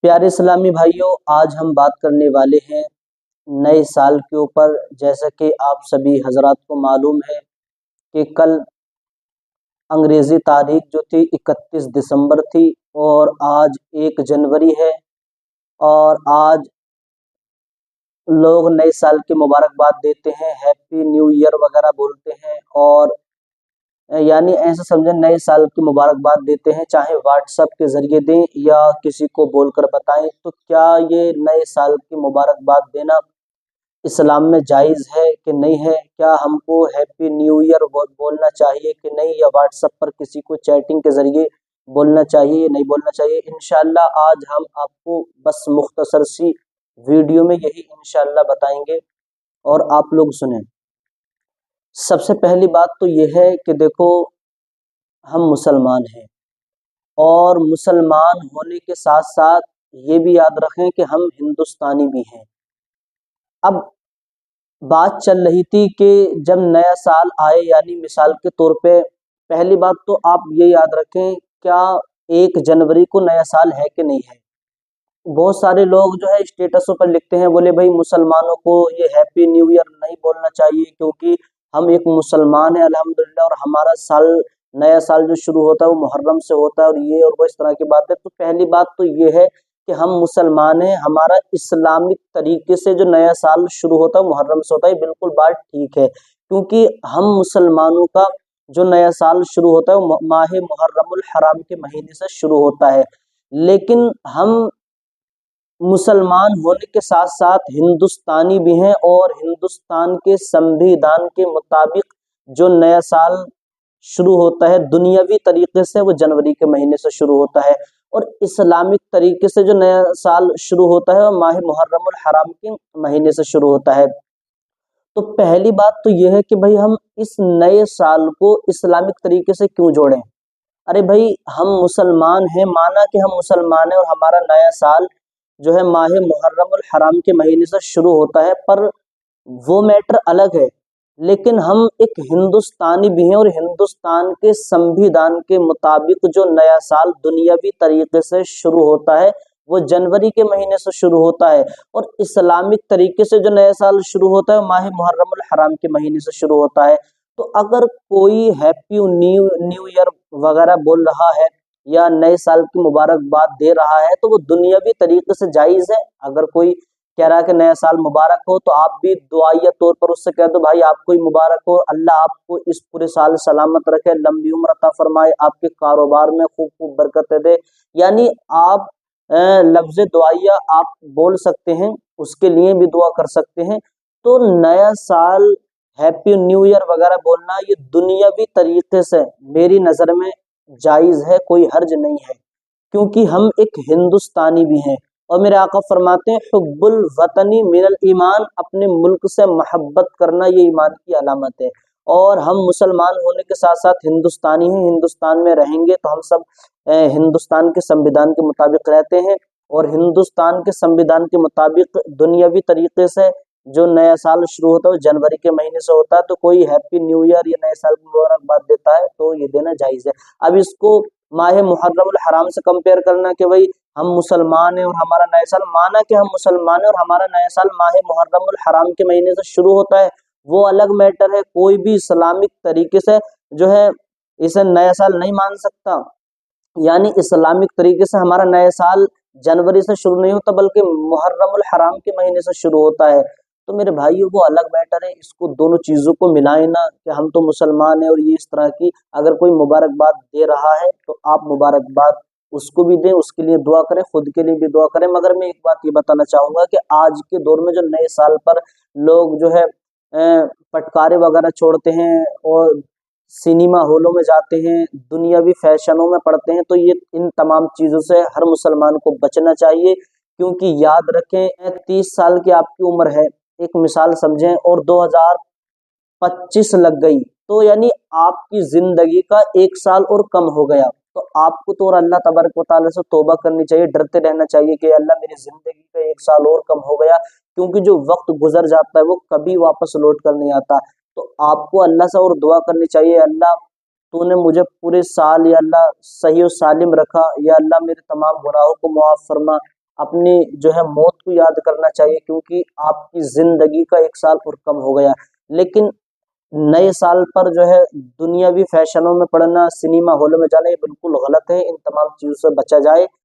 प्यारे इस्लामी भाइयों, आज हम बात करने वाले हैं नए साल के ऊपर। जैसा कि आप सभी हजरात को मालूम है कि कल अंग्रेज़ी तारीख जो थी 31 दिसंबर थी और आज 1 जनवरी है। और आज लोग नए साल की मुबारकबाद देते हैं, हैप्पी न्यू ईयर वगैरह बोलते हैं। और यानी ऐसे समझे नए साल की मुबारकबाद देते हैं, चाहे व्हाट्सएप के ज़रिए दें या किसी को बोलकर बताएं। तो क्या ये नए साल की मुबारकबाद देना इस्लाम में जायज़ है कि नहीं है? क्या हमको हैप्पी न्यू ईयर बोलना चाहिए कि नहीं, या व्हाट्सएप पर किसी को चैटिंग के ज़रिए बोलना चाहिए या नहीं बोलना चाहिए? इंशाअल्लाह आज हम आपको बस मुख्तसर सी वीडियो में यही इंशाअल्लाह बताएंगे और आप लोग सुनें। सबसे पहली बात तो ये है कि देखो, हम मुसलमान हैं और मुसलमान होने के साथ साथ ये भी याद रखें कि हम हिंदुस्तानी भी हैं। अब बात चल रही थी कि जब नया साल आए, यानी मिसाल के तौर पे पहली बात तो आप ये याद रखें, क्या 1 जनवरी को नया साल है कि नहीं है? बहुत सारे लोग जो है स्टेटसों पर लिखते हैं, बोले भाई मुसलमानों को ये हैप्पी न्यू ईयर नहीं बोलना चाहिए क्योंकि हम एक मुसलमान हैं अल्हम्दुलिल्लाह, और हमारा साल नया साल जो शुरू होता है वो मुहर्रम से होता है और ये और वो इस तरह की बात है। तो पहली बात तो ये है कि हम मुसलमान हैं, हमारा इस्लामिक तरीके से जो नया साल शुरू होता है मुहर्रम से होता है, बिल्कुल बात ठीक है। क्योंकि हम मुसलमानों का जो नया साल शुरू होता है वो माह मुहर्रमुल हराम के महीने से शुरू होता है। लेकिन हम मुसलमान होने के साथ साथ हिंदुस्तानी भी हैं और हिंदुस्तान के संविधान के मुताबिक जो नया साल शुरू होता है दुनियावी तरीके से वो जनवरी के महीने से शुरू होता है, और इस्लामिक तरीके से जो नया साल शुरू होता है वो माह मुहर्रमुल हराम के महीने से शुरू होता है। तो पहली बात तो ये है कि भाई हम इस नए साल को इस्लामिक तरीके से क्यों जोड़ें? अरे भाई, हम मुसलमान हैं, माना कि हम मुसलमान हैं और हमारा नया साल जो है माह मुहर्रमुल हराम के महीने से शुरू होता है, पर वो मैटर अलग है। लेकिन हम एक हिंदुस्तानी भी हैं और हिंदुस्तान के संविधान के मुताबिक जो नया साल दुनियावी तरीके से शुरू होता है वो जनवरी के महीने से शुरू होता है, और इस्लामिक तरीके से जो नया साल शुरू होता है माह मुहर्रमुल हराम के महीने से शुरू होता है। तो अगर कोई हैप्पी न्यू ईयर वगैरह बोल रहा है या नए साल की मुबारकबाद दे रहा है तो वो दुनियावी तरीके से जायज़ है। अगर कोई कह रहा है कि नया साल मुबारक हो तो आप भी दुआया तौर पर उससे कह दो भाई आपको ही मुबारक हो, अल्लाह आपको इस पूरे साल सलामत रखे, लंबी उम्र अता फरमाए, आपके कारोबार में खूब खूब बरकत दे। यानी आप लफ्ज़ दुआया आप बोल सकते हैं, उसके लिए भी दुआ कर सकते हैं। तो नया साल हैप्पी न्यू ईयर वगैरह बोलना ये दुनियावी तरीके से मेरी नज़र में जायज़ है, कोई हर्ज नहीं है, क्योंकि हम एक हिंदुस्तानी भी हैं। और मेरे आका फरमाते हैं हुब्बुल वतनी मिनल ईमान, अपने मुल्क से मोहब्बत करना ये ईमान की अलामत है। और हम मुसलमान होने के साथ साथ हिंदुस्तानी हैं, हिंदुस्तान में रहेंगे तो हम सब हिंदुस्तान के संविधान के मुताबिक रहते हैं, और हिंदुस्तान के संविधान के मुताबिक दुनियावी तरीके से जो नया साल शुरू होता है वो जनवरी के महीने से होता है। तो कोई हैप्पी न्यू ईयर या नए साल की मुबारकबाद देता है तो ये देना जायज़ है। अब इसको माह मुहर्रमुल हराम से कंपेयर करना कि भाई हम मुसलमान हैं और हमारा नया साल, माना कि हम मुसलमान हैं और हमारा नया साल माह मुहर्रमुल हराम के महीने से शुरू होता है, वो अलग मैटर है। कोई भी इस्लामिक तरीके से जो है इसे नया साल नहीं मान सकता। यानी इस्लामिक तरीके से हमारा नया साल जनवरी से शुरू नहीं होता बल्कि मुहर्रमुल हराम के महीने से शुरू होता है। तो मेरे भाइयों वो अलग मैटर है, इसको दोनों चीज़ों को मिलाए ना कि हम तो मुसलमान हैं और ये इस तरह की अगर कोई मुबारकबाद दे रहा है तो आप मुबारकबाद उसको भी दें, उसके लिए दुआ करें, खुद के लिए भी दुआ करें। मगर मैं एक बात ये बताना चाहूँगा कि आज के दौर में जो नए साल पर लोग जो है पटकारे वगैरह छोड़ते हैं और सिनेमा हॉलों में जाते हैं, दुनियावी फैशनों में पड़ते हैं, तो ये इन तमाम चीज़ों से हर मुसलमान को बचना चाहिए। क्योंकि याद रखें 30 साल की आपकी उम्र है, एक मिसाल समझें, और 2025 लग गई तो यानी आपकी जिंदगी का 1 साल और कम हो गया। तो आपको तो और अल्लाह तबारक व तआला से तौबा करनी चाहिए, डरते रहना चाहिए कि अल्लाह मेरी जिंदगी का 1 साल और कम हो गया, क्योंकि जो वक्त गुजर जाता है वो कभी वापस लौट कर नहीं आता। तो आपको अल्लाह से और दुआ करनी चाहिए, अल्लाह तूने मुझे पूरे साल या अल्लाह सही और सालिम रखा, या अल्लाह मेरे तमाम गुनाहों को मुआफ़ फरमा, اپنی جو ہے موت کو یاد کرنا چاہیے، کیونکہ آپ کی زندگی کا ایک سال اور کم ہو گیا۔ لیکن نئے سال پر جو ہے دنیاوی فیشنوں میں پڑنا، سنیما ہال میں جانا، یہ بالکل غلط ہے، ان تمام چیزوں سے بچا جائے۔